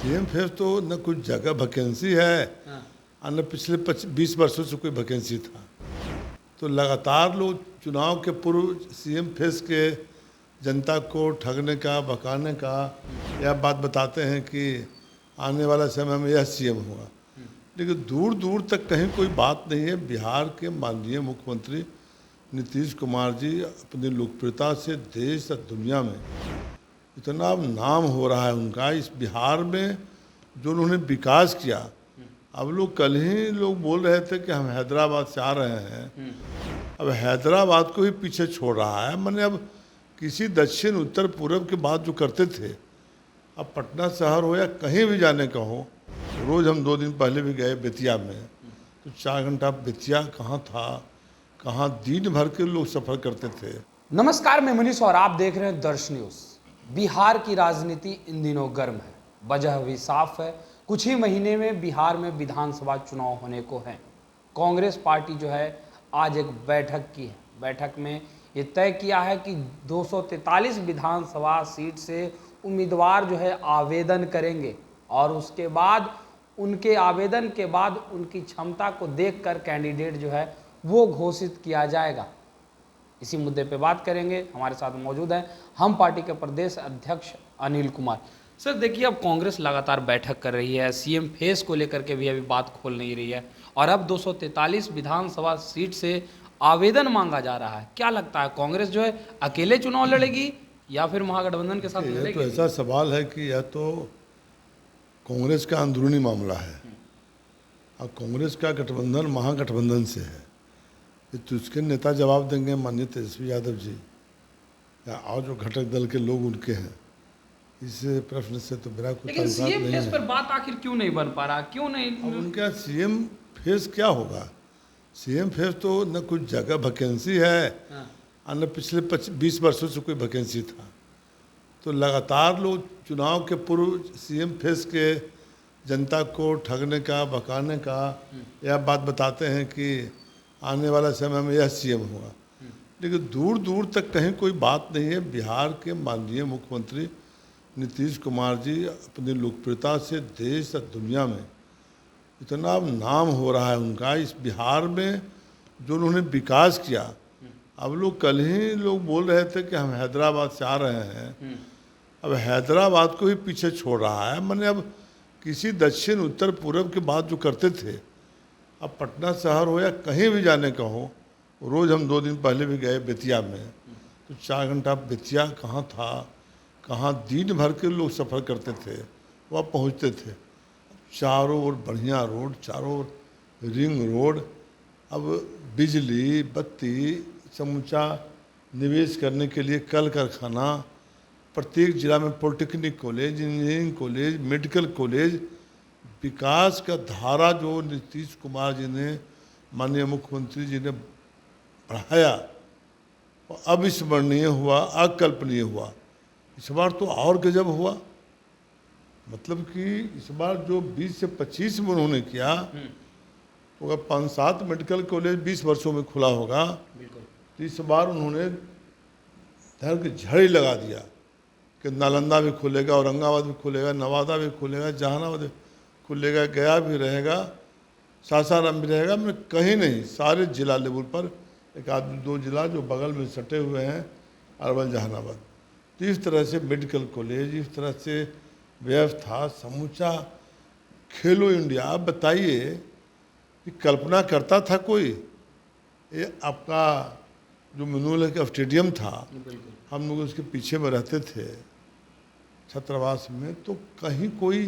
CM face तो न कुछ जगह वैकेंसी है और न पिछले 20 वर्षों से कोई वैकेंसी था। तो लगातार लोग चुनाव के पूर्व सीएम फेस के जनता को ठगने का, बकाने का यह बात बताते हैं कि आने वाला समय में यह सीएम होगा, लेकिन दूर दूर तक कहीं कोई बात नहीं है। बिहार के माननीय मुख्यमंत्री नीतीश कुमार जी अपनी लोकप्रियता से देश और दुनिया में इतना नाम हो रहा है उनका, इस बिहार में जो उन्होंने विकास किया। अब लोग कल ही लोग बोल रहे थे कि हम हैदराबाद से आ रहे हैं, अब हैदराबाद को ही पीछे छोड़ रहा है। मैंने अब किसी दक्षिण उत्तर पूर्व की बात जो करते थे, अब पटना शहर हो या कहीं भी जाने का हो, रोज़ हम 2 दिन पहले भी गए बेतिया में, तो 4 घंटा बेतिया कहाँ था, कहाँ दिन भर के लोग सफ़र करते थे। नमस्कार, मैं मनीष और आप देख रहे हैं दर्श न्यूज़। बिहार की राजनीति इन दिनों गर्म है, वजह भी साफ है। कुछ ही महीने में बिहार में विधानसभा चुनाव होने को हैं। कांग्रेस पार्टी जो है आज एक बैठक की है। बैठक में ये तय किया है कि 243 विधानसभा सीट से उम्मीदवार जो है आवेदन करेंगे और उसके बाद उनके आवेदन के बाद उनकी क्षमता को देखकर कैंडिडेट जो है वो घोषित किया जाएगा। इसी मुद्दे पे बात करेंगे। हमारे साथ मौजूद हैं हम पार्टी के प्रदेश अध्यक्ष अनिल कुमार। सर देखिए, अब कांग्रेस लगातार बैठक कर रही है, सीएम फेस को लेकर के भी अभी बात खोल नहीं रही है और अब 243 विधानसभा सीट से आवेदन मांगा जा रहा है। क्या लगता है, कांग्रेस जो है अकेले चुनाव लड़ेगी या फिर महागठबंधन के साथ लड़ेगी? तो ऐसा सवाल है कि यह तो कांग्रेस का अंदरूनी मामला है और कांग्रेस का गठबंधन महागठबंधन से है, तो उसके नेता जवाब देंगे, माननीय तेजस्वी यादव जी या और जो घटक दल के लोग उनके हैं। इस प्रश्न से तो मेरा कोई ताल्लुक नहीं है। सीएम फेस पर बात आखिर क्यों नहीं बन पा रहा, क्यों नहीं? अब उनका सीएम फेस क्या होगा? सीएम फेस तो न कुछ जगह वैकेंसी है और न पिछले 20 वर्षों से कोई वैकेंसी था। तो लगातार लोग चुनाव के पूर्व सीएम फेस के जनता को ठगने का, बकाने का यह बात बताते हैं कि आने वाला समय में यह सीएम होगा, लेकिन दूर दूर तक कहीं कोई बात नहीं है। बिहार के माननीय मुख्यमंत्री नीतीश कुमार जी अपनी लोकप्रियता से देश और दुनिया में इतना नाम हो रहा है उनका, इस बिहार में जो उन्होंने विकास किया। अब लोग कल ही लोग बोल रहे थे कि हम हैदराबाद से आ रहे हैं, अब हैदराबाद को ही पीछे छोड़ रहा है। मैंने अब किसी दक्षिण उत्तर पूर्व की बात जो करते थे, अब पटना शहर हो या कहीं भी जाने का हो, रोज़ हम 2 दिन पहले भी गए बेतिया में, तो 4 घंटा बेतिया कहाँ था, कहाँ दिन भर के लोग सफ़र करते थे, वहाँ पहुँचते थे। चारों ओर बढ़िया रोड, चारों ओर रिंग रोड, अब बिजली बत्ती, समूचा निवेश करने के लिए कल कारखाना, प्रत्येक जिला में polytechnic college, engineering college, medical college. विकास का धारा जो नीतीश कुमार जी ने, माननीय मुख्यमंत्री जी ने बढ़ाया, वो अविस्मरणीय हुआ, अकल्पनीय हुआ। इस बार तो और गजब हुआ, मतलब कि इस बार जो 20 से 25 में उन्होंने किया, तो अगर 5-7 मेडिकल कॉलेज 20 वर्षों में खुला होगा, तो इस बार उन्होंने धर के झड़ी लगा दिया कि नालंदा भी खुलेगा, औरंगाबाद भी खुलेगा, नवादा भी खुलेगा, जहानाबाद भी खुलेगा, गया भी रहेगा, सासाराम भी रहेगा। मैं कहीं नहीं, सारे जिला लेवल पर, एक आध 2 जिला जो बगल में सटे हुए हैं, अरवल, जहानाबाद। तो इस तरह से मेडिकल कॉलेज, इस तरह से व्यवस्था, समूचा खेलो इंडिया। आप बताइए कि कल्पना करता था कोई? ये आपका जो मनोहर का स्टेडियम था, हम लोग उसके पीछे में रहते थे छात्रावास में, तो कहीं कोई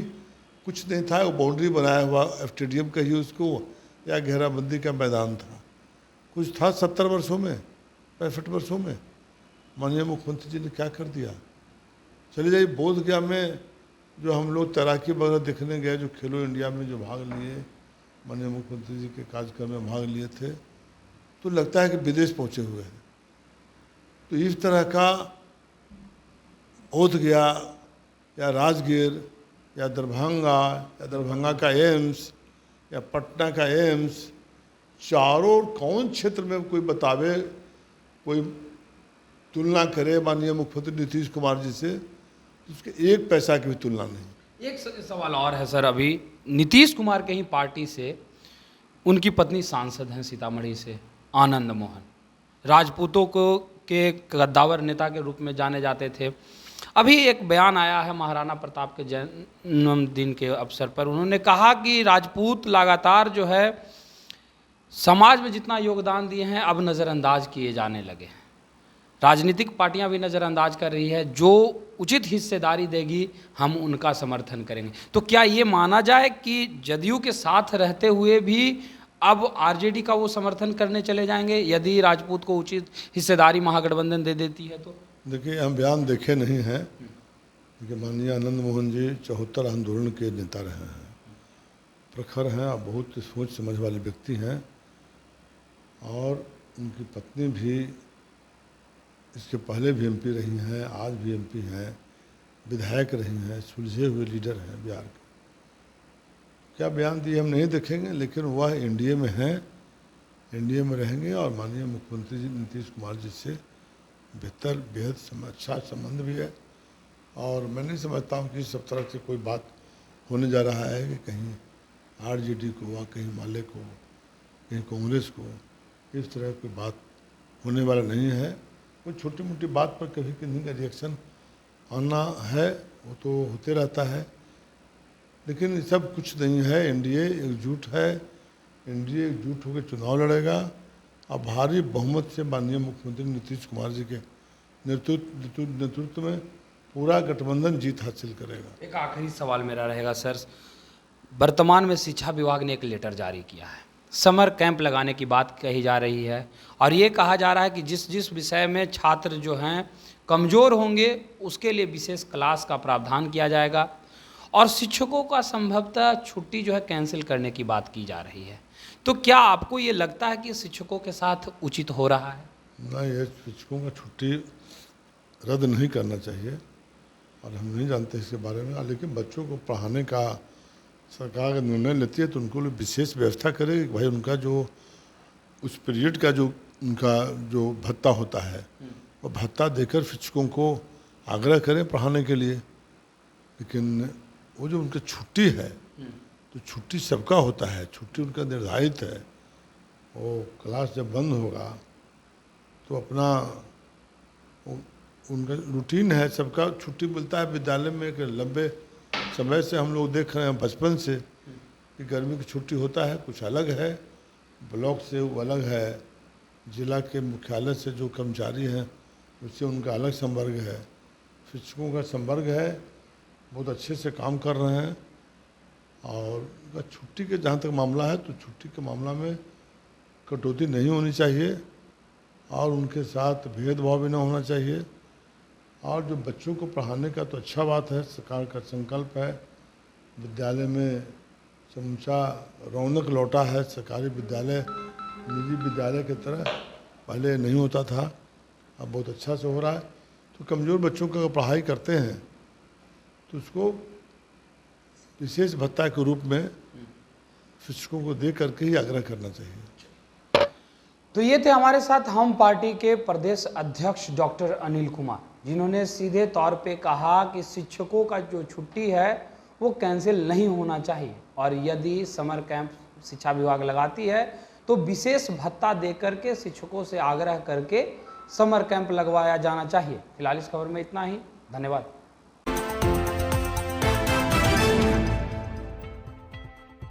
कुछ नहीं था, वो बाउंड्री बनाया हुआ स्टेडियम कहिए उसको, या घेराबंदी का मैदान था। कुछ था 70 वर्षों में, 65 वर्षों में? माननीय मुख्यमंत्री जी ने क्या कर दिया। चले जाइए बोध गया में, जो हम लोग तैराकी वगैरह देखने गए, जो खेलो इंडिया में जो भाग लिए, माननीय मुख्यमंत्री जी के कार्यक्रम में भाग लिए थे, तो लगता है कि विदेश पहुंचे हुए हैं। तो इस तरह का बोध गया या राजगीर या दरभंगा का एम्स या पटना का एम्स, चारों कौन क्षेत्र में कोई बतावे, कोई तुलना करे माननीय मुख्यमंत्री नीतीश कुमार जी से, उसके 1 पैसा की भी तुलना नहीं। एक सवाल और है सर, अभी नीतीश कुमार के ही पार्टी से उनकी पत्नी सांसद हैं सीतामढ़ी से, आनंद मोहन, राजपूतों को के कद्दावर नेता के रूप में जाने जाते थे। अभी एक बयान आया है महाराणा प्रताप के जन्मदिन के अवसर पर, उन्होंने कहा कि राजपूत लगातार जो है समाज में जितना योगदान दिए हैं अब नज़रअंदाज किए जाने लगे हैं। राजनीतिक पार्टियां भी नज़रअंदाज कर रही है, जो उचित हिस्सेदारी देगी हम उनका समर्थन करेंगे। तो क्या ये माना जाए कि जदयू के साथ रहते हुए भी अब आरजेडी का वो समर्थन करने चले जाएंगे यदि राजपूत को उचित हिस्सेदारी महागठबंधन दे देती है तो? देखिए, हम बयान देखे नहीं हैं, क्योंकि माननीय आनंद मोहन जी 74 आंदोलन के नेता रहे हैं, प्रखर हैं और बहुत सोच समझ वाले व्यक्ति हैं। और उनकी पत्नी भी इसके पहले भी एमपी रही हैं, आज भी एमपी हैं, विधायक रही हैं, सुलझे हुए लीडर हैं बिहार के। क्या बयान दिए हम नहीं देखेंगे, लेकिन वह एनडीए में हैं, एनडीए में रहेंगे और माननीय मुख्यमंत्री जी नीतीश कुमार जी से बेहतर बेहद अच्छा संबंध भी है। और मैं नहीं समझता हूँ कि सब तरह से कोई बात होने जा रहा है कि कहीं आरजेडी को या कहीं माले को, कहीं कांग्रेस को, इस तरह की बात होने वाला नहीं है। कोई छोटी मोटी बात पर कभी किसी का रिएक्शन आना है, वो तो होते रहता है, लेकिन ये सब कुछ नहीं है। एनडीए एकजुट है, एनडीए एकजुट होकर चुनाव लड़ेगा और भारी बहुमत से माननीय मुख्यमंत्री नीतीश कुमार जी के नेतृत्व में पूरा गठबंधन जीत हासिल करेगा। एक आखिरी सवाल मेरा रहेगा सर, वर्तमान में शिक्षा विभाग ने एक लेटर जारी किया है, समर कैंप लगाने की बात कही जा रही है और ये कहा जा रहा है कि जिस जिस विषय में छात्र जो हैं कमज़ोर होंगे उसके लिए विशेष क्लास का प्रावधान किया जाएगा और शिक्षकों का संभवतः छुट्टी जो है कैंसिल करने की बात की जा रही है। तो क्या आपको ये लगता है कि शिक्षकों के साथ उचित हो रहा है? नहीं, ये शिक्षकों का छुट्टी रद्द नहीं करना चाहिए और हम नहीं जानते इसके बारे में, लेकिन बच्चों को पढ़ाने का सरकार का निर्णय लेती है तो उनको लिए विशेष व्यवस्था करे कि भाई उनका जो उस पीरियड का जो उनका जो भत्ता होता है वो भत्ता देकर शिक्षकों को आग्रह करें पढ़ाने के लिए। लेकिन वो जो उनकी छुट्टी है तो छुट्टी सबका होता है, छुट्टी उनका निर्धारित है। वो क्लास जब बंद होगा तो अपना उनका रूटीन है, सबका छुट्टी मिलता है विद्यालय में। एक लंबे समय से हम लोग देख रहे हैं बचपन से कि गर्मी की छुट्टी होता है, कुछ अलग है, ब्लॉक से वो अलग है, जिला के मुख्यालय से जो कर्मचारी हैं उससे उनका अलग संवर्ग है, शिक्षकों का संवर्ग है, बहुत अच्छे से काम कर रहे हैं। और छुट्टी के जहाँ तक मामला है तो छुट्टी के मामला में कटौती नहीं होनी चाहिए और उनके साथ भेदभाव भी ना होना चाहिए। और जो बच्चों को पढ़ाने का तो अच्छा बात है, सरकार का संकल्प है, विद्यालय में समूचा रौनक लौटा है। सरकारी विद्यालय निजी विद्यालय की तरह पहले नहीं होता था, अब बहुत अच्छा से हो रहा है। तो कमज़ोर बच्चों का अगर पढ़ाई करते हैं तो उसको विशेष भत्ता के रूप में शिक्षकों को दे करके ही आग्रह करना चाहिए। तो ये थे हमारे साथ हम पार्टी के प्रदेश अध्यक्ष डॉक्टर अनिल कुमार, जिन्होंने सीधे तौर पे कहा कि शिक्षकों का जो छुट्टी है वो कैंसिल नहीं होना चाहिए और यदि समर कैंप शिक्षा विभाग लगाती है तो विशेष भत्ता देकर के शिक्षकों से आग्रह करके समर कैंप लगवाया जाना चाहिए। फिलहाल इस खबर में इतना ही, धन्यवाद।